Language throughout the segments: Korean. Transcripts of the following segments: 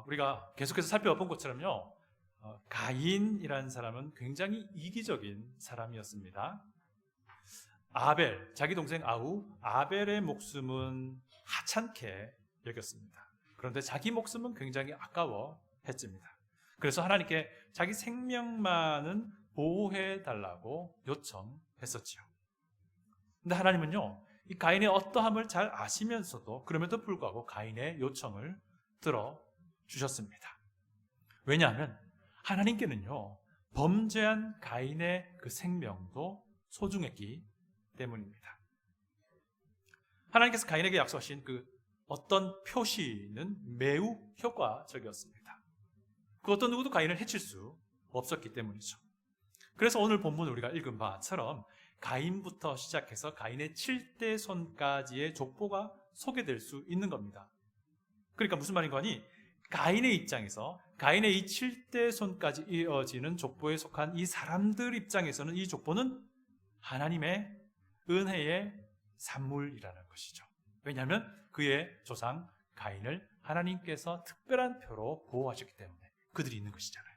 우리가 계속해서 살펴본 것처럼요, 가인이라는 사람은 굉장히 이기적인 사람이었습니다. 아벨, 자기 동생 아벨의 목숨은 하찮게 여겼습니다. 그런데 자기 목숨은 굉장히 아까워했습니다. 그래서 하나님께 자기 생명만은 보호해달라고 요청했었지요. 근데 하나님은요, 이 가인의 어떠함을 잘 아시면서도 그럼에도 불구하고 가인의 요청을 들어주셨습니다. 왜냐하면 하나님께는요, 범죄한 가인의 그 생명도 소중했기 때문입니다. 하나님께서 가인에게 약속하신 그 어떤 표시는 매우 효과적이었습니다. 그 어떤 누구도 가인을 해칠 수 없었기 때문이죠. 그래서 오늘 본문을 우리가 읽은 바처럼 가인부터 시작해서 가인의 7대 손까지의 족보가 소개될 수 있는 겁니다. 그러니까 무슨 말인 거니? 가인의 입장에서 가인의 이 7대 손까지 이어지는 족보에 속한 이 사람들 입장에서는 이 족보는 하나님의 은혜의 산물이라는 것이죠. 왜냐하면 그의 조상 가인을 하나님께서 특별한 표로 보호하셨기 때문에 그들이 있는 것이잖아요.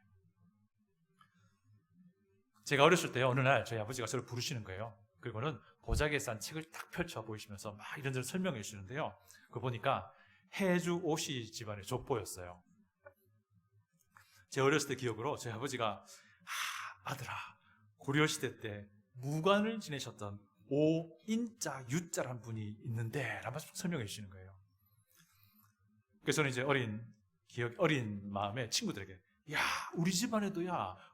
제가 어렸을 때 어느 날 저희 아버지가 저를 부르시는 거예요. 그리고는 보자기에 싼 책을 딱 펼쳐 보이시면서 막 이런저런 설명해 주시는데요. 그거 보니까 해주 오시 집안의 족보였어요. 제 어렸을 때 기억으로 저희 아버지가 아들아, 고려시대 때 무관을 지내셨던 오인자 유자란 분이 있는데 라고 설명해 주시는 거예요. 그래서 저는 이제 어린 마음에 친구들에게 야, 우리 집안에도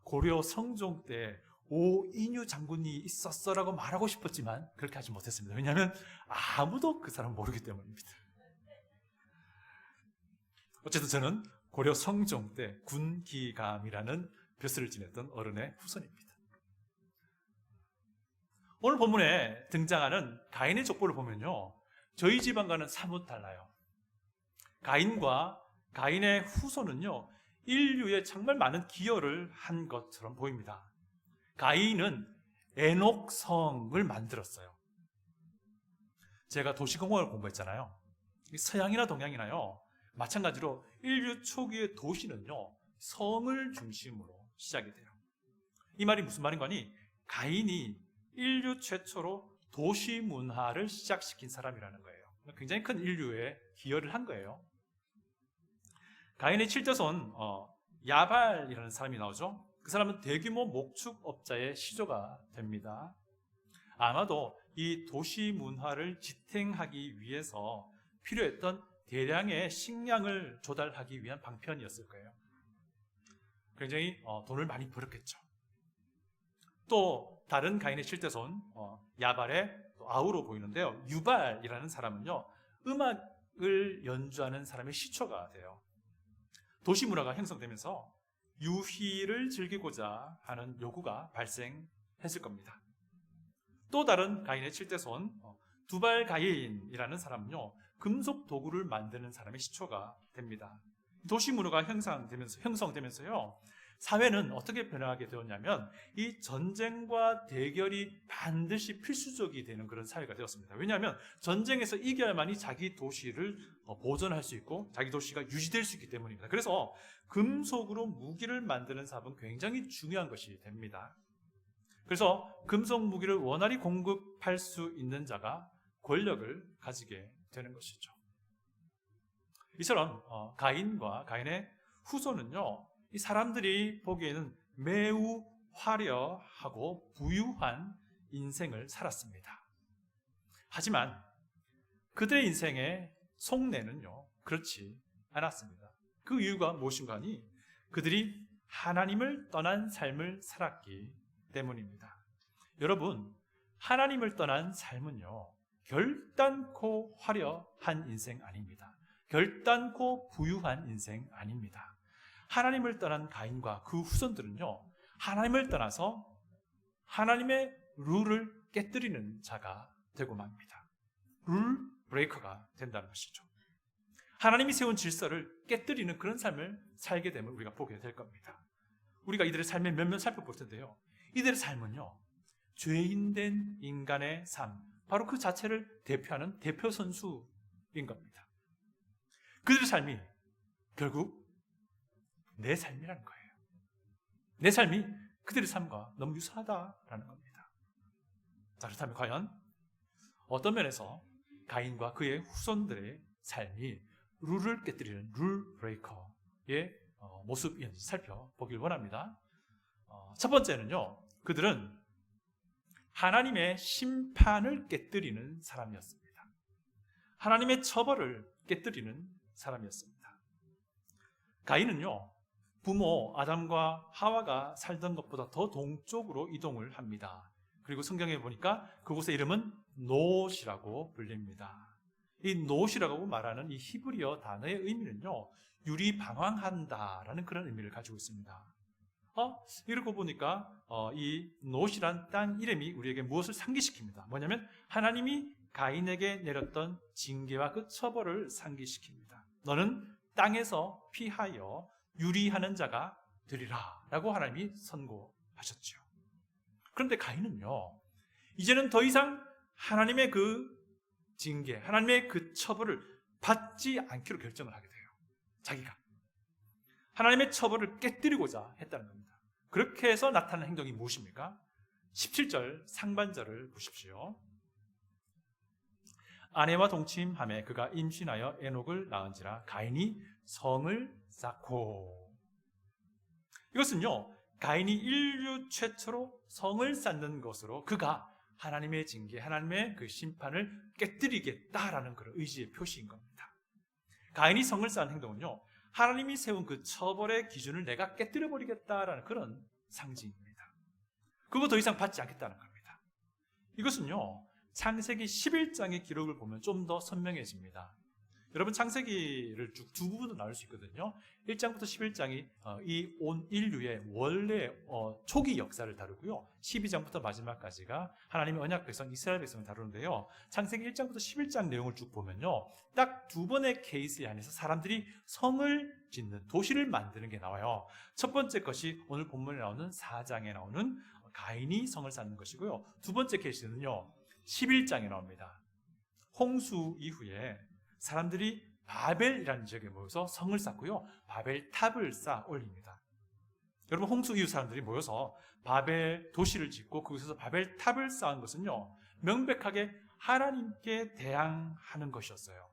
고려 성종 때 오인유 장군이 있었어라고 말하고 싶었지만 그렇게 하지 못했습니다. 왜냐하면 아무도 그 사람 모르기 때문입니다. 어쨌든 저는 고려 성종 때 군기감이라는 벼슬을 지냈던 어른의 후손입니다. 오늘 본문에 등장하는 가인의 족보를 보면요, 저희 집안과는 사뭇 달라요. 가인과 가인의 후손은요, 인류에 정말 많은 기여를 한 것처럼 보입니다. 가인은 에녹성을 만들었어요. 제가 도시공학을 공부했잖아요. 서양이나 동양이나요, 마찬가지로 인류 초기의 도시는요, 성을 중심으로 시작이 돼요. 이 말이 무슨 말인 거니? 가인이 인류 최초로 도시 문화를 시작시킨 사람이라는 거예요. 굉장히 큰 인류에 기여를 한 거예요. 가인의 7대손 야발이라는 사람이 나오죠. 그 사람은 대규모 목축업자의 시조가 됩니다. 아마도 이 도시 문화를 지탱하기 위해서 필요했던 대량의 식량을 조달하기 위한 방편이었을 거예요. 굉장히 돈을 많이 벌었겠죠. 또 다른 가인의 7대손 야발의 아우로 보이는데요, 유발이라는 사람은요, 음악을 연주하는 사람의 시초가 돼요. 도시 문화가 형성되면서 유희를 즐기고자 하는 요구가 발생했을 겁니다. 또 다른 가인의 7대손 두발 가인이라는 사람은요, 금속 도구를 만드는 사람의 시초가 됩니다. 도시 문화가 형성되면서요, 사회는 어떻게 변화하게 되었냐면 이 전쟁과 대결이 반드시 필수적이 되는 그런 사회가 되었습니다. 왜냐하면 전쟁에서 이겨야만이 자기 도시를 보존할 수 있고 자기 도시가 유지될 수 있기 때문입니다. 그래서 금속으로 무기를 만드는 사업은 굉장히 중요한 것이 됩니다. 그래서 금속 무기를 원활히 공급할 수 있는 자가 권력을 가지게 되는 것이죠. 이처럼 가인과 가인의 후손은요, 이 사람들이 보기에는 매우 화려하고 부유한 인생을 살았습니다. 하지만 그들의 인생의 속내는요, 그렇지 않았습니다. 그 이유가 무엇인가 하니 그들이 하나님을 떠난 삶을 살았기 때문입니다. 여러분, 하나님을 떠난 삶은요, 결단코 화려한 인생 아닙니다. 결단코 부유한 인생 아닙니다. 하나님을 떠난 가인과 그 후손들은요, 하나님을 떠나서 하나님의 룰을 깨뜨리는 자가 되고 맙니다. 룰 브레이커가 된다는 것이죠. 하나님이 세운 질서를 깨뜨리는 그런 삶을 살게 되면 우리가 보게 될 겁니다. 우리가 이들의 삶의 면면 살펴볼 텐데요, 이들의 삶은요, 죄인된 인간의 삶, 바로 그 자체를 대표하는 대표 선수인 겁니다. 그들의 삶이 결국 내 삶이라는 거예요. 내 삶이 그들의 삶과 너무 유사하다라는 겁니다. 자, 그렇다면 과연 어떤 면에서 가인과 그의 후손들의 삶이 룰을 깨뜨리는 룰 브레이커의 모습이었는지 살펴보길 원합니다. 첫 번째는요, 그들은 하나님의 심판을 깨뜨리는 사람이었습니다. 하나님의 처벌을 깨뜨리는 사람이었습니다. 가인은요, 부모 아담과 하와가 살던 것보다 더 동쪽으로 이동을 합니다. 그리고 성경에 보니까 그곳의 이름은 노시라고 불립니다. 이 노시라고 말하는 이 히브리어 단어의 의미는요, 유리방황한다라는 그런 의미를 가지고 있습니다. 이러고 보니까 이 노시란 땅 이름이 우리에게 무엇을 상기시킵니다. 뭐냐면 하나님이 가인에게 내렸던 징계와 그 처벌을 상기시킵니다. 너는 땅에서 피하여 유리하는 자가 되리라 라고 하나님이 선고하셨죠. 그런데 가인은요, 이제는 더 이상 하나님의 그 징계, 하나님의 그 처벌을 받지 않기로 결정을 하게 돼요. 자기가 하나님의 처벌을 깨뜨리고자 했다는 겁니다. 그렇게 해서 나타난 행동이 무엇입니까? 17절 상반절을 보십시오. 아내와 동침하매 그가 임신하여 에녹을 낳은지라 가인이 성을 쌓고. 이것은요, 가인이 인류 최초로 성을 쌓는 것으로 그가 하나님의 징계, 하나님의 그 심판을 깨뜨리겠다라는 그런 의지의 표시인 겁니다. 가인이 성을 쌓은 행동은요, 하나님이 세운 그 처벌의 기준을 내가 깨뜨려버리겠다라는 그런 상징입니다. 그거 더 이상 받지 않겠다는 겁니다. 이것은요, 창세기 11장의 기록을 보면 좀 더 선명해집니다. 여러분, 창세기를 쭉 두 부분으로 나눌 수 있거든요. 1장부터 11장이 이 온 인류의 원래 초기 역사를 다루고요, 12장부터 마지막까지가 하나님의 언약 백성 이스라엘 백성을 다루는데요, 창세기 1장부터 11장 내용을 쭉 보면요, 딱 두 번의 케이스에 한해서 사람들이 성을 짓는, 도시를 만드는 게 나와요. 첫 번째 것이 오늘 본문에 나오는 4장에 나오는 가인이 성을 쌓는 것이고요, 두 번째 케이스는요 11장에 나옵니다. 홍수 이후에 사람들이 바벨이라는 지역에 모여서 성을 쌓고요, 바벨 탑을 쌓아 올립니다. 여러분, 홍수 이후 사람들이 모여서 바벨 도시를 짓고 그곳에서 바벨 탑을 쌓은 것은요, 명백하게 하나님께 대항하는 것이었어요.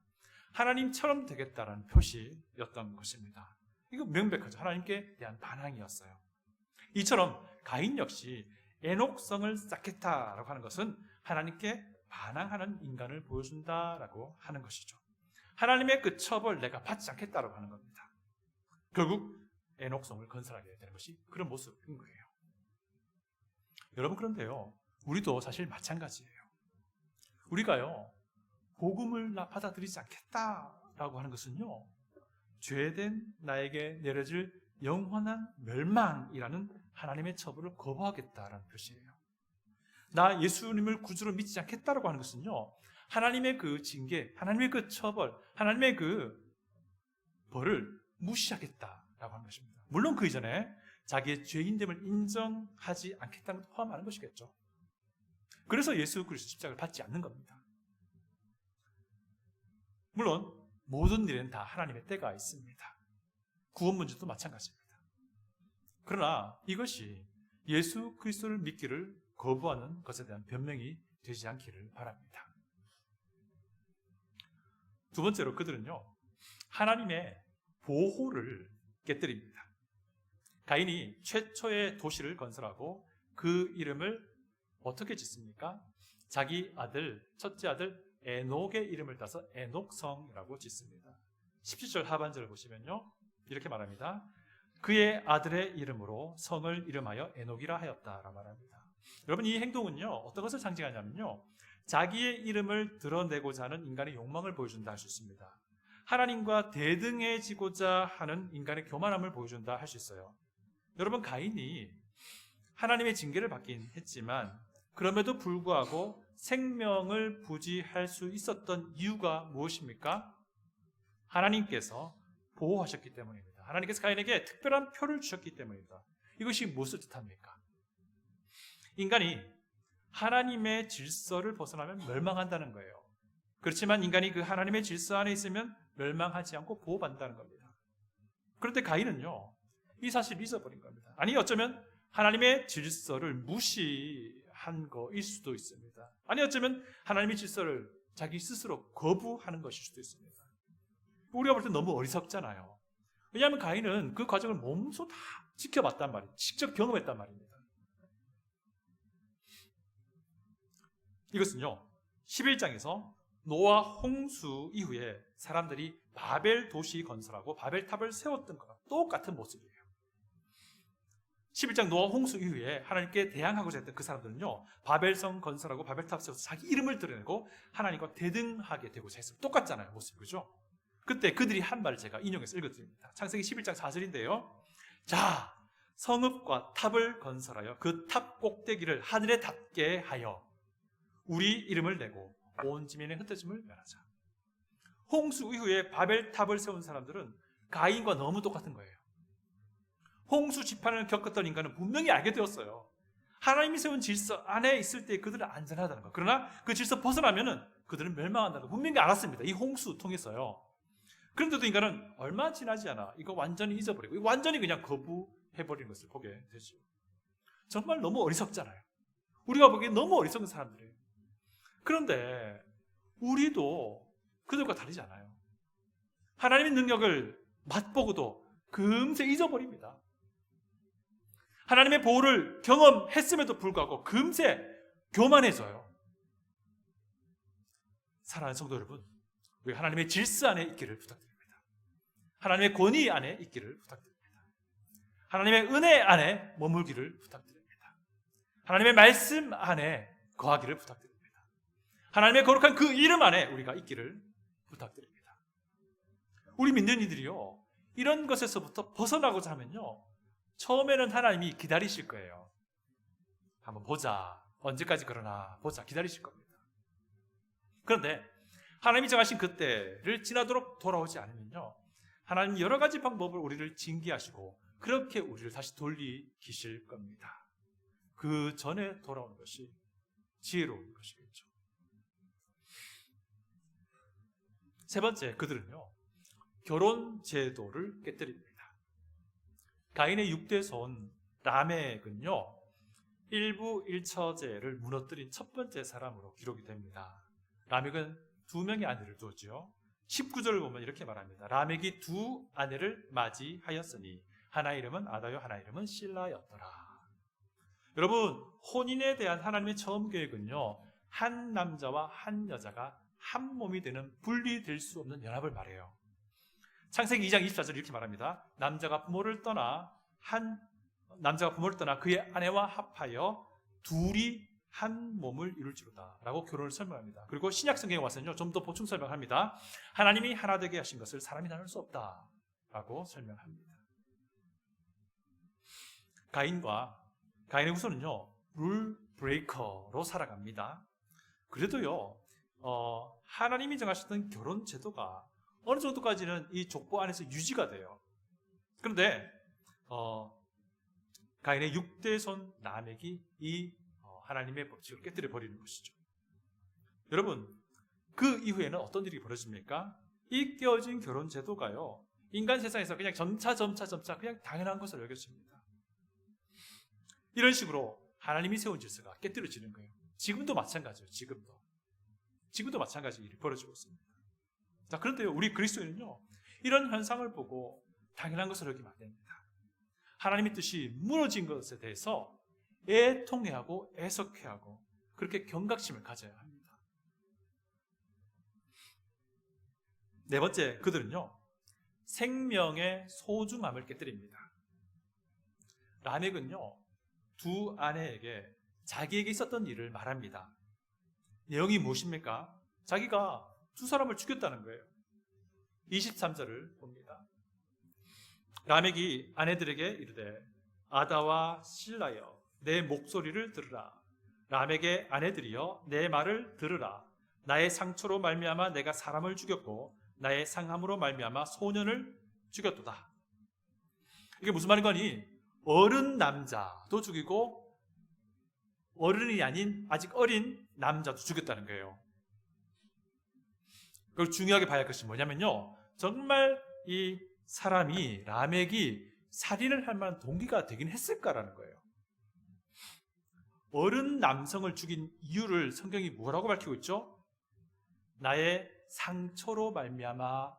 하나님처럼 되겠다라는 표시였던 것입니다. 이거 명백하죠. 하나님께 대한 반항이었어요. 이처럼 가인 역시 에녹성을 쌓겠다라고 하는 것은 하나님께 반항하는 인간을 보여준다라고 하는 것이죠. 하나님의 그 처벌 내가 받지 않겠다라고 하는 겁니다. 결국 에녹성을 건설하게 되는 것이 그런 모습인 거예요. 여러분, 그런데요, 우리도 사실 마찬가지예요. 우리가요, 복음을 받아들이지 않겠다라고 하는 것은요, 죄된 나에게 내려질 영원한 멸망이라는 하나님의 처벌을 거부하겠다라는 표시예요. 나 예수님을 구주로 믿지 않겠다라고 하는 것은요, 하나님의 그 징계, 하나님의 그 처벌, 하나님의 그 벌을 무시하겠다라고 하는 것입니다. 물론 그 이전에 자기의 죄인됨을 인정하지 않겠다는 것도 포함하는 것이겠죠. 그래서 예수 그리스도 십자가를 받지 않는 겁니다. 물론 모든 일에는 다 하나님의 때가 있습니다. 구원 문제도 마찬가지입니다. 그러나 이것이 예수 그리스도를 믿기를 거부하는 것에 대한 변명이 되지 않기를 바랍니다. 두 번째로 그들은요, 하나님의 보호를 깨뜨립니다. 가인이 최초의 도시를 건설하고 그 이름을 어떻게 짓습니까? 자기 아들, 첫째 아들 에녹의 이름을 따서 에녹성이라고 짓습니다. 17절 하반절을 보시면요, 이렇게 말합니다. 그의 아들의 이름으로 성을 이름하여 에녹이라 하였다라고 말합니다. 여러분, 이 행동은요, 어떤 것을 상징하냐면요, 자기의 이름을 드러내고자 하는 인간의 욕망을 보여준다 할 수 있습니다. 하나님과 대등해지고자 하는 인간의 교만함을 보여준다 할 수 있어요. 여러분, 가인이 하나님의 징계를 받긴 했지만 그럼에도 불구하고 생명을 부지할 수 있었던 이유가 무엇입니까? 하나님께서 보호하셨기 때문입니다. 하나님께서 가인에게 특별한 표를 주셨기 때문입니다. 이것이 무엇을 뜻합니까? 인간이 하나님의 질서를 벗어나면 멸망한다는 거예요. 그렇지만 인간이 그 하나님의 질서 안에 있으면 멸망하지 않고 보호받는다는 겁니다. 그런데 가인은요, 이 사실을 잊어버린 겁니다. 아니, 어쩌면 하나님의 질서를 무시한 거일 수도 있습니다. 아니, 어쩌면 하나님의 질서를 자기 스스로 거부하는 것일 수도 있습니다. 우리가 볼 때 너무 어리석잖아요. 왜냐하면 가인은 그 과정을 몸소 다 지켜봤단 말이에요. 직접 경험했단 말입니다. 이것은요, 11장에서 노아 홍수 이후에 사람들이 바벨 도시 건설하고 바벨탑을 세웠던 것과 똑같은 모습이에요. 11장 노아 홍수 이후에 하나님께 대항하고자 했던 그 사람들은요, 바벨성 건설하고 바벨탑 세워서 자기 이름을 드러내고 하나님과 대등하게 되고자 했습니다. 똑같잖아요, 모습. 그죠? 그때 그들이 한 말을 제가 인용해서 읽어드립니다. 창세기 11장 4절인데요. 자, 성읍과 탑을 건설하여 그 탑 꼭대기를 하늘에 닿게 하여 우리 이름을 내고 온 지면에 흩어짐을 면하자. 홍수 이후에 바벨탑을 세운 사람들은 가인과 너무 똑같은 거예요. 홍수 지판을 겪었던 인간은 분명히 알게 되었어요. 하나님이 세운 질서 안에 있을 때 그들은 안전하다는 거. 그러나 그 질서 벗어나면은 그들은 멸망한다는 거 분명히 알았습니다. 이 홍수 통해서요. 그런데도 인간은 얼마 지나지 않아 이거 완전히 잊어버리고 완전히 그냥 거부해버리는 것을 보게 되죠. 정말 너무 어리석잖아요. 우리가 보기엔 너무 어리석은 사람들이에요. 그런데 우리도 그들과 다르지 않아요. 하나님의 능력을 맛보고도 금세 잊어버립니다. 하나님의 보호를 경험했음에도 불구하고 금세 교만해져요. 사랑하는 성도 여러분, 우리 하나님의 질서 안에 있기를 부탁드립니다. 하나님의 권위 안에 있기를 부탁드립니다. 하나님의 은혜 안에 머물기를 부탁드립니다. 하나님의 말씀 안에 거하기를 부탁드립니다. 하나님의 거룩한 그 이름 안에 우리가 있기를 부탁드립니다. 우리 믿는 이들이요, 이런 것에서부터 벗어나고자 하면요, 처음에는 하나님이 기다리실 거예요. 한번 보자. 언제까지 그러나 보자. 기다리실 겁니다. 그런데 하나님이 정하신 그때를 지나도록 돌아오지 않으면요, 하나님 여러 가지 방법을 우리를 징계하시고 그렇게 우리를 다시 돌리기실 겁니다. 그 전에 돌아오는 것이 지혜로운 것이겠죠. 세 번째, 그들은요, 결혼 제도를 깨뜨립니다. 가인의 6대손 라멕은요, 일부 일처제를 무너뜨린 첫 번째 사람으로 기록이 됩니다. 라멕은 2명의 아내를 두었죠. 19절을 보면 이렇게 말합니다. 라멕이 2 아내를 맞이하였으니 하나 이름은 아다요 하나 이름은 실라였더라. 여러분, 혼인에 대한 하나님의 처음 계획은요, 한 남자와 한 여자가 한 몸이 되는 분리될 수 없는 연합을 말해요. 창세기 2장 24절 이렇게 말합니다. 남자가 부모를 떠나 그의 아내와 합하여 둘이 한 몸을 이룰지로다 라고 결혼을 설명합니다. 그리고 신약 성경에 와서는요, 좀 더 보충 설명합니다. 하나님이 하나 되게 하신 것을 사람이 나눌 수 없다 라고 설명합니다. 가인의 후손은요, 룰 브레이커로 살아갑니다. 그래도요, 하나님이 정하셨던 결혼 제도가 어느 정도까지는 이 족보 안에서 유지가 돼요. 그런데 가인의 6대손 라멕이 이 하나님의 법칙을 깨뜨려 버리는 것이죠. 여러분, 그 이후에는 어떤 일이 벌어집니까? 이 깨어진 결혼 제도가요, 인간 세상에서 그냥 점차 그냥 당연한 것을 여겨집니다. 이런 식으로 하나님이 세운 질서가 깨뜨려지는 거예요. 지금도 마찬가지예요. 지금도 마찬가지 일이 벌어지고 있습니다. 자, 그런데요, 우리 그리스도인은요, 이런 현상을 보고 당연한 것을 여기면 안 됩니다. 하나님의 뜻이 무너진 것에 대해서 애통해하고 애석해하고 그렇게 경각심을 가져야 합니다. 네 번째, 그들은요, 생명의 소중함을 깨뜨립니다. 라멕은요, 2 아내에게 자기에게 있었던 일을 말합니다. 내용이 무엇입니까? 자기가 2 사람을 죽였다는 거예요. 23절을 봅니다. 라멕이 아내들에게 이르되 아다와 실라여 내 목소리를 들으라. 라멕의 아내들이여 내 말을 들으라. 나의 상처로 말미암아 내가 사람을 죽였고 나의 상함으로 말미암아 소년을 죽였도다. 이게 무슨 말인 거니? 어른 남자도 죽이고 어른이 아닌 아직 어린 남자도 죽였다는 거예요. 그걸 중요하게 봐야 할 것이 뭐냐면요, 정말 이 사람이 라멕이 살인을 할 만한 동기가 되긴 했을까라는 거예요. 어른 남성을 죽인 이유를 성경이 뭐라고 밝히고 있죠? 나의 상처로 말미암아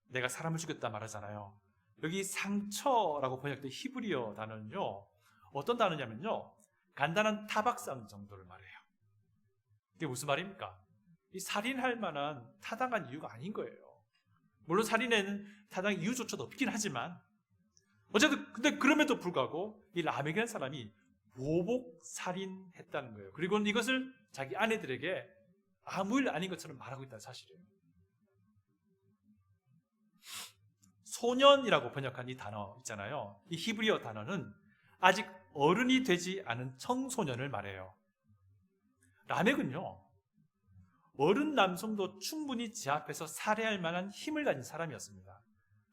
내가 사람을 죽였다 말하잖아요. 여기 상처라고 번역된 히브리어 단어는요, 어떤 단어냐면요, 간단한 타박상 정도를 말해요. 이게 무슨 말입니까? 이 살인할 만한 타당한 이유가 아닌 거예요. 물론 살인에는 타당한 이유조차도 없긴 하지만, 어쨌든 근데 그럼에도 불구하고 이 라멕이라는 사람이 보복 살인했다는 거예요. 그리고 이것을 자기 아내들에게 아무 일 아닌 것처럼 말하고 있다는 사실이에요. 소년이라고 번역한 이 단어 있잖아요. 이 히브리어 단어는 아직 어른이 되지 않은 청소년을 말해요. 라멕은요, 어른 남성도 충분히 제압해서 살해할 만한 힘을 가진 사람이었습니다.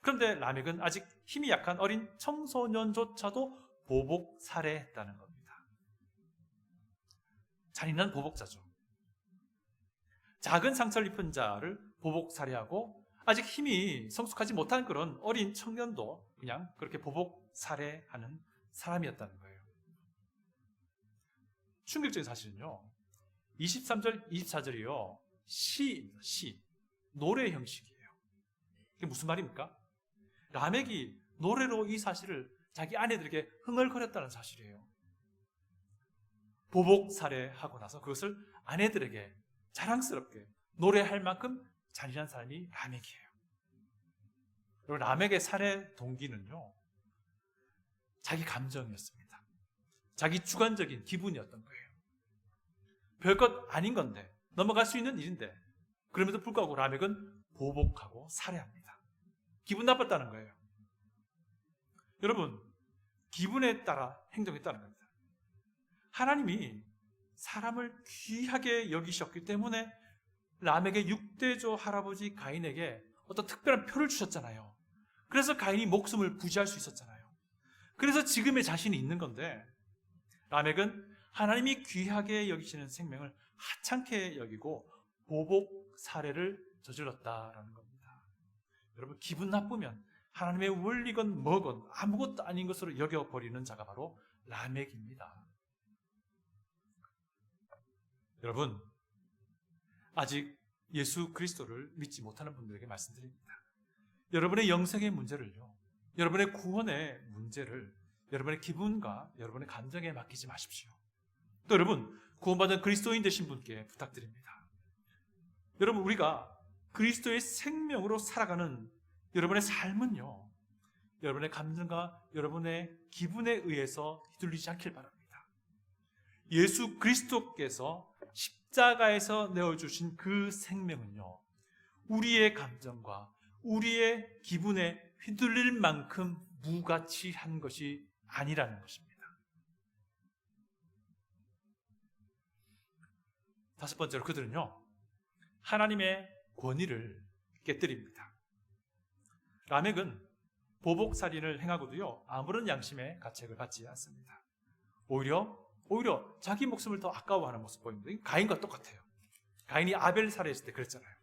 그런데 라멕은 아직 힘이 약한 어린 청소년조차도 보복 살해했다는 겁니다. 잔인한 보복자죠. 작은 상처를 입은 자를 보복 살해하고 아직 힘이 성숙하지 못한 그런 어린 청년도 그냥 그렇게 보복 살해하는 사람이었다는 거예요. 충격적인 사실은요, 23절, 24절이요, 시, 노래 형식이에요. 이게 무슨 말입니까? 라멕이 노래로 이 사실을 자기 아내들에게 흥얼거렸다는 사실이에요. 보복 살해하고 나서 그것을 아내들에게 자랑스럽게 노래할 만큼 잔인한 사람이 라멕이에요. 그리고 라멕의 살해 동기는요, 자기 감정이었습니다. 자기 주관적인 기분이었던 거예요. 별것 아닌 건데, 넘어갈 수 있는 일인데, 그럼에도 불구하고 라멕은 보복하고 살해합니다. 기분 나빴다는 거예요. 여러분, 기분에 따라 행동했다는 겁니다. 하나님이 사람을 귀하게 여기셨기 때문에 라멕의 6대조 할아버지 가인에게 어떤 특별한 표를 주셨잖아요. 그래서 가인이 목숨을 부지할 수 있었잖아요. 그래서 지금의 자신이 있는 건데, 라멕은 하나님이 귀하게 여기시는 생명을 하찮게 여기고 보복 살해를 저질렀다라는 겁니다. 여러분, 기분 나쁘면 하나님의 원리건 뭐건 아무것도 아닌 것으로 여겨버리는 자가 바로 라멕입니다. 여러분, 아직 예수 그리스도를 믿지 못하는 분들에게 말씀드립니다. 여러분의 영생의 문제를요, 여러분의 구원의 문제를 여러분의 기분과 여러분의 감정에 맡기지 마십시오. 또 여러분, 구원받은 그리스도인 되신 분께 부탁드립니다. 여러분, 우리가 그리스도의 생명으로 살아가는 여러분의 삶은요, 여러분의 감정과 여러분의 기분에 의해서 휘둘리지 않길 바랍니다. 예수 그리스도께서 십자가에서 내어주신 그 생명은요, 우리의 감정과 우리의 기분에 휘둘릴 만큼 무가치한 것이 아니라는 것입니다. 다섯 번째로 그들은요, 하나님의 권위를 깨뜨립니다. 라멕은 보복살인을 행하고도요, 아무런 양심의 가책을 받지 않습니다. 오히려 자기 목숨을 더 아까워하는 모습 보입니다. 가인과 똑같아요. 가인이 아벨 살해했을 때 그랬잖아요.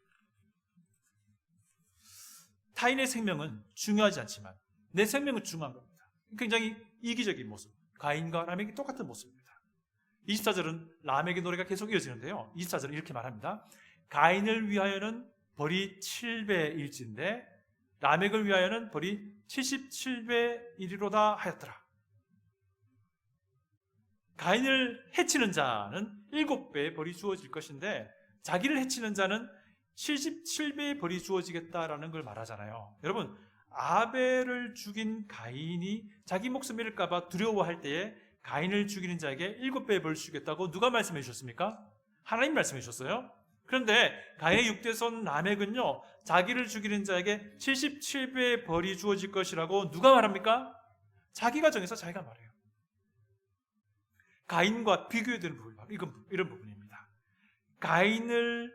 타인의 생명은 중요하지 않지만 내 생명은 중요한 겁니다. 굉장히 이기적인 모습, 가인과 라멕이 똑같은 모습입니다. 24절은 라멕의 노래가 계속 이어지는데요, 24절은 이렇게 말합니다. 가인을 위하여는 벌이 7배일진데 라멕을 위하여는 벌이 77배이리로다 하였더라. 가인을 해치는 자는 7배의 벌이 주어질 것인데 자기를 해치는 자는 77배의 벌이 주어지겠다라는 걸 말하잖아요. 여러분, 아벨을 죽인 가인이 자기 목숨 잃을까 봐 두려워할 때에 가인을 죽이는 자에게 7배의 벌을 주겠다고 누가 말씀해 주셨습니까? 하나님 말씀해 주셨어요. 그런데 가인의 6대손 라멕은요, 자기를 죽이는 자에게 77배의 벌이 주어질 것이라고 누가 말합니까? 자기가 정해서 자기가 말해요. 가인과 비교되는 부분이 바로 이런 부분입니다. 가인을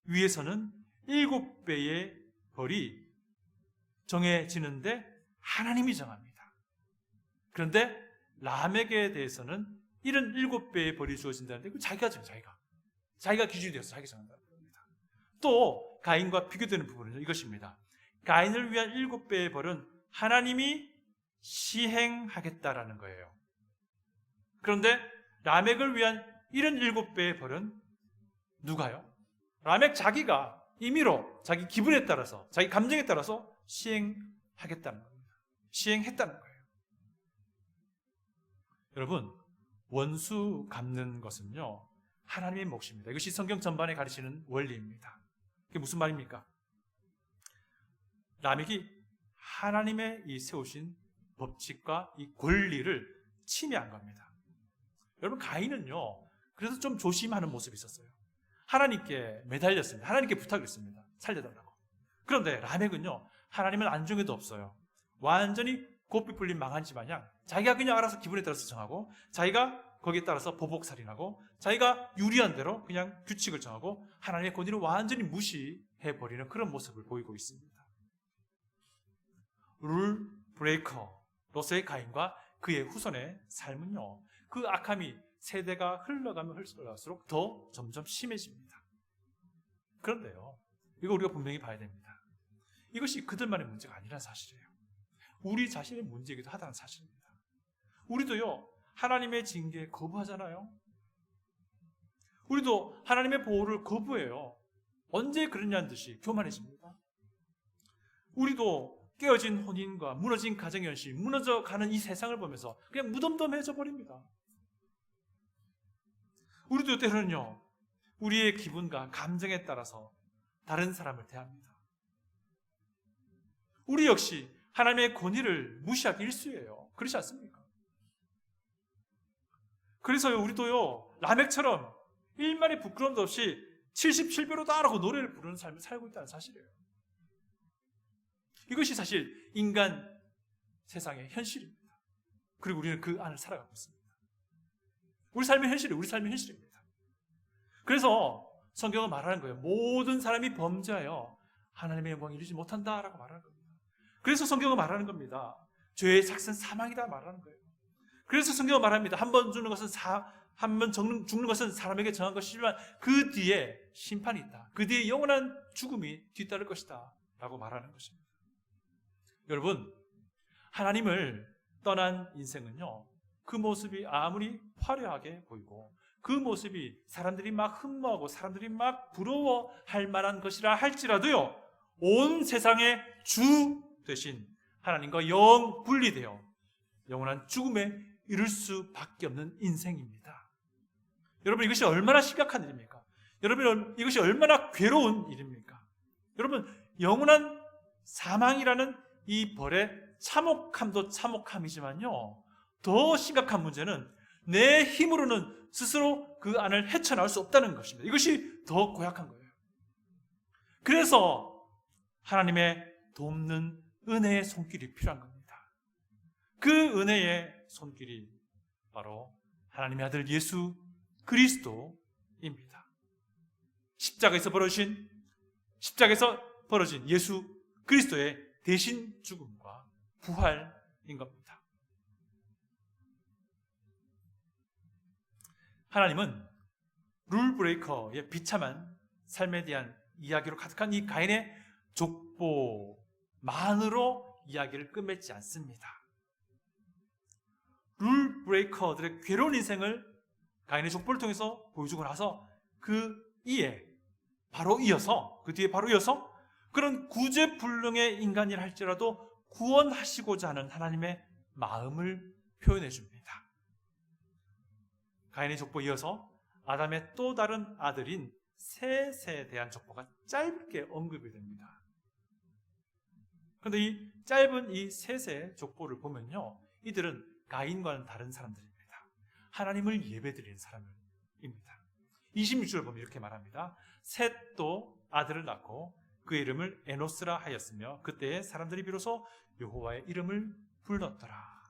위해서는 7배의 벌이 정해지는데 하나님이 정합니다. 그런데 라멕에 대해서는 77배의 벌이 주어진다는데 자기가 정해요. 자기가 기준이 되어서 자기가 정한다는 겁니다. 또 가인과 비교되는 부분은 이것입니다. 가인을 위한 7배의 벌은 하나님이 시행하겠다라는 거예요. 그런데 라멕을 위한 77배의 벌은 누가요? 라멕 자기가 임의로 자기 기분에 따라서, 자기 감정에 따라서 시행하겠다는 겁니다. 시행했다는 거예요. 여러분, 원수 갚는 것은요, 하나님의 몫입니다. 이것이 성경 전반에 가르치는 원리입니다. 그게 무슨 말입니까? 라멕이 하나님의 이 세우신 법칙과 이 권리를 침해한 겁니다. 여러분, 가인은요, 그래서 좀 조심하는 모습이 있었어요. 하나님께 매달렸습니다. 하나님께 부탁을 했습니다. 살려달라고. 그런데 라멕은요, 하나님은 안중에도 없어요. 완전히 고삐 뿔린 망한지 마냥 자기가 그냥 알아서 기분에 따라서 정하고, 자기가 거기에 따라서 보복살인하고, 자기가 유리한 대로 그냥 규칙을 정하고 하나님의 권위를 완전히 무시해버리는 그런 모습을 보이고 있습니다. 룰 브레이커로서의 가인과 그의 후손의 삶은요, 그 악함이 세대가 흘러가면 흘러갈수록 더 점점 심해집니다. 그런데요, 이거 우리가 분명히 봐야 됩니다. 이것이 그들만의 문제가 아니라는 사실이에요. 우리 자신의 문제이기도 하다는 사실입니다. 우리도요, 하나님의 징계 거부하잖아요. 우리도 하나님의 보호를 거부해요. 언제 그러냐는 듯이 교만해집니다. 우리도 깨어진 혼인과 무너진 가정의 현실, 무너져가는 이 세상을 보면서 그냥 무덤덤해져 버립니다. 우리도 때로는요, 우리의 기분과 감정에 따라서 다른 사람을 대합니다. 우리 역시 하나님의 권위를 무시하기 일쑤예요. 그렇지 않습니까? 그래서요, 우리도요, 라멕처럼 일말의 부끄럼도 없이 77배로다라고 노래를 부르는 삶을 살고 있다는 사실이에요. 이것이 사실 인간 세상의 현실입니다. 그리고 우리는 그 안을 살아가고 있습니다. 우리 삶의 현실이 우리 삶의 현실입니다. 그래서 성경은 말하는 거예요. 모든 사람이 범죄하여 하나님의 영광을 이루지 못한다라고 말하는 겁니다. 그래서 성경은 말하는 겁니다. 죄의 삭은 사망이다 말하는 거예요. 그래서 성경은 말합니다. 한 번 죽는 것은 사람에게 정한 것이지만 그 뒤에 심판이 있다. 그 뒤에 영원한 죽음이 뒤따를 것이다 라고 말하는 것입니다. 여러분, 하나님을 떠난 인생은요, 그 모습이 아무리 화려하게 보이고 그 모습이 사람들이 막 흠모하고 사람들이 막 부러워할 만한 것이라 할지라도요, 온 세상의 주 대신 하나님과 영 분리되어 영원한 죽음에 이를 수밖에 없는 인생입니다. 여러분, 이것이 얼마나 심각한 일입니까? 여러분, 이것이 얼마나 괴로운 일입니까? 여러분, 영원한 사망이라는 이 벌의 참혹함도 참혹함이지만요, 더 심각한 문제는 내 힘으로는 스스로 그 안을 헤쳐나올 수 없다는 것입니다. 이것이 더 고약한 거예요. 그래서 하나님의 돕는 은혜의 손길이 필요한 겁니다. 그 은혜의 손길이 바로 하나님의 아들 예수 그리스도입니다. 십자가에서 벌어진 예수 그리스도의 대신 죽음과 부활인 겁니다. 하나님은 룰브레이커의 비참한 삶에 대한 이야기로 가득한 이 가인의 족보만으로 이야기를 끝맺지 않습니다. 룰브레이커들의 괴로운 인생을 가인의 족보를 통해서 보여주고 나서 그 뒤에 바로 이어서 그런 구제불능의 인간이라 할지라도 구원하시고자 하는 하나님의 마음을 표현해 줍니다. 가인의 족보에 이어서 아담의 또 다른 아들인 셋에 대한 족보가 짧게 언급이 됩니다. 그런데 이 짧은 이 셋의 족보를 보면요, 이들은 가인과는 다른 사람들입니다. 하나님을 예배드리는 사람입니다. 26절을 보면 이렇게 말합니다. 셋도 아들을 낳고 그의 이름을 에노스라 하였으며 그때에 사람들이 비로소 여호와의 이름을 불렀더라.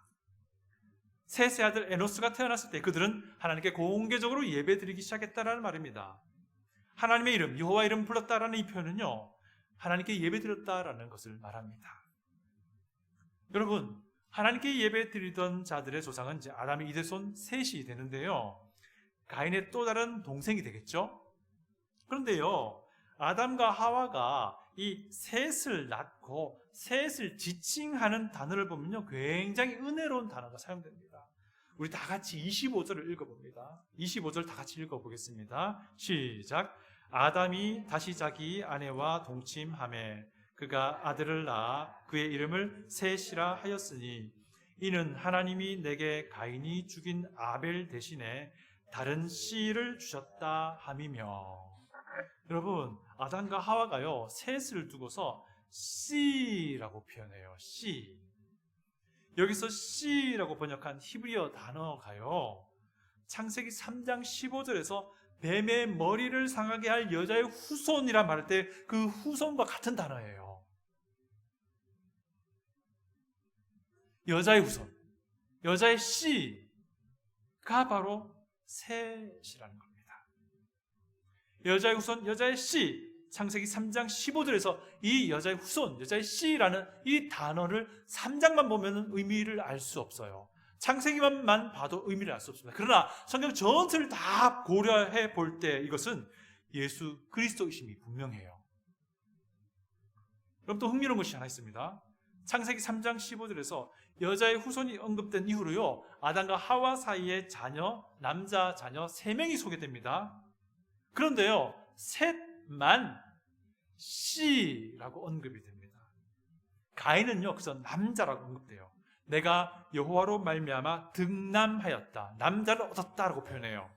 셋의 아들 에노스가 태어났을 때 그들은 하나님께 공개적으로 예배드리기 시작했다라는 말입니다. 하나님의 이름, 여호와의 이름을 불렀다라는 이 표현은요, 하나님께 예배드렸다라는 것을 말합니다. 여러분, 하나님께 예배드리던 자들의 조상은 이제 아담의 이대손 셋이 되는데요, 가인의 또 다른 동생이 되겠죠. 그런데요, 아담과 하와가 이 셋을 낳고 셋을 지칭하는 단어를 보면요, 굉장히 은혜로운 단어가 사용됩니다. 우리 다 같이 25절을 읽어봅니다. 25절 다 같이 읽어보겠습니다. 시작. 아담이 다시 자기 아내와 동침하매 그가 아들을 낳아 그의 이름을 셋이라 하였으니 이는 하나님이 내게 가인이 죽인 아벨 대신에 다른 씨를 주셨다 함이며. 여러분, 아담과 하와가요, 셋을 두고서 씨라고 표현해요. 씨. 여기서 씨라고 번역한 히브리어 단어가요, 창세기 3장 15절에서 뱀의 머리를 상하게 할 여자의 후손이라 말할 때 그 후손과 같은 단어예요. 여자의 후손, 여자의 씨가 바로 셋이라는 겁니다. 여자의 후손, 여자의 씨, 창세기 3장 15절에서 이 여자의 후손, 여자의 씨라는 이 단어를 3장만 보면 의미를 알 수 없어요. 창세기만 봐도 의미를 알 수 없습니다. 그러나 성경 전체를 다 고려해 볼 때 이것은 예수 그리스도이심이 분명해요. 그럼 또 흥미로운 것이 하나 있습니다. 창세기 3장 15절에서 여자의 후손이 언급된 이후로요, 아담과 하와 사이의 자녀, 남자 자녀 3명이 소개됩니다. 그런데요, 셋만 씨라고 언급이 됩니다. 가인은요, 그래서 남자라고 언급돼요. 내가 여호와로 말미암아 득남하였다, 남자를 얻었다라고 표현해요.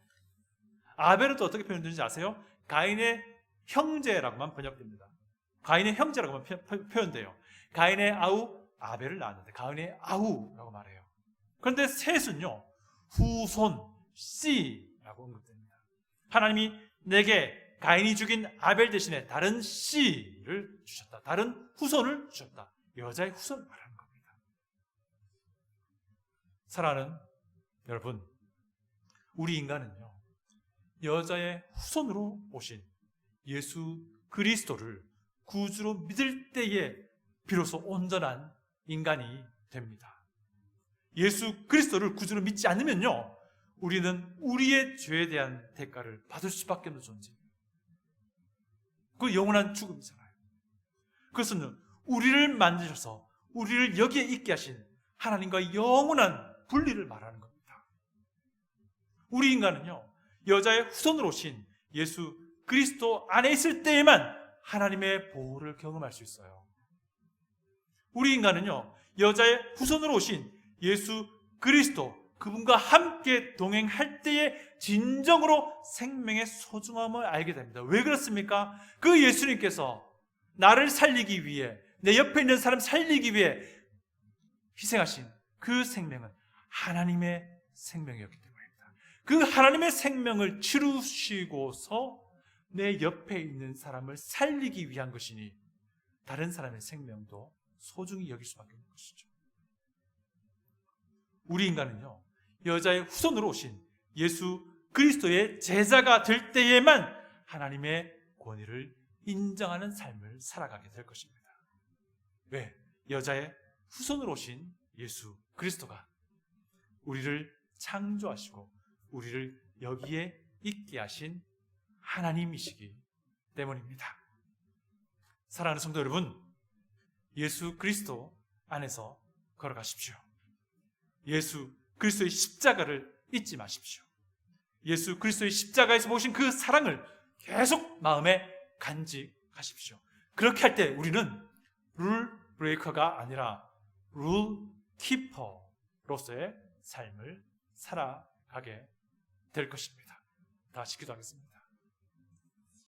아벨은 또 어떻게 표현되는지 아세요? 가인의 형제라고만 번역됩니다. 가인의 형제라고만 표현돼요. 가인의 아우 아벨을 낳았는데 가인의 아우라고 말해요. 그런데 셋은요, 후손 씨라고 언급됩니다. 하나님이 내게 가인이 죽인 아벨 대신에 다른 씨를 주셨다, 다른 후손을 주셨다. 여자의 후손을 말하는 겁니다. 사랑하는 여러분, 우리 인간은요, 여자의 후손으로 오신 예수 그리스도를 구주로 믿을 때에 비로소 온전한 인간이 됩니다. 예수 그리스도를 구주로 믿지 않으면요, 우리는 우리의 죄에 대한 대가를 받을 수밖에 없는 존재입니다. 그 영원한 죽음이잖아요. 그것은 우리를 만드셔서 우리를 여기에 있게 하신 하나님과 영원한 분리를 말하는 겁니다. 우리 인간은요, 여자의 후손으로 오신 예수 그리스도 안에 있을 때에만 하나님의 보호를 경험할 수 있어요. 우리 인간은요, 여자의 후손으로 오신 예수 그리스도, 그분과 함께 동행할 때에 진정으로 생명의 소중함을 알게 됩니다. 왜 그렇습니까? 그 예수님께서 나를 살리기 위해, 내 옆에 있는 사람 살리기 위해 희생하신 그 생명은 하나님의 생명이었기 때문입니다. 그 하나님의 생명을 치르시고서 내 옆에 있는 사람을 살리기 위한 것이니 다른 사람의 생명도 소중히 여길 수밖에 없는 것이죠. 우리 인간은요, 여자의 후손으로 오신 예수 그리스도의 제자가 될 때에만 하나님의 권위를 인정하는 삶을 살아가게 될 것입니다. 왜? 여자의 후손으로 오신 예수 그리스도가 우리를 창조하시고 우리를 여기에 있게 하신 하나님이시기 때문입니다. 사랑하는 성도 여러분, 예수 그리스도 안에서 걸어가십시오. 예수 그리스도의 십자가를 잊지 마십시오. 예수 그리스도의 십자가에서 보신 그 사랑을 계속 마음에 간직하십시오. 그렇게 할 때 우리는 룰 브레이커가 아니라 룰 키퍼로서의 삶을 살아가게 될 것입니다. 다 같이 기도하겠습니다.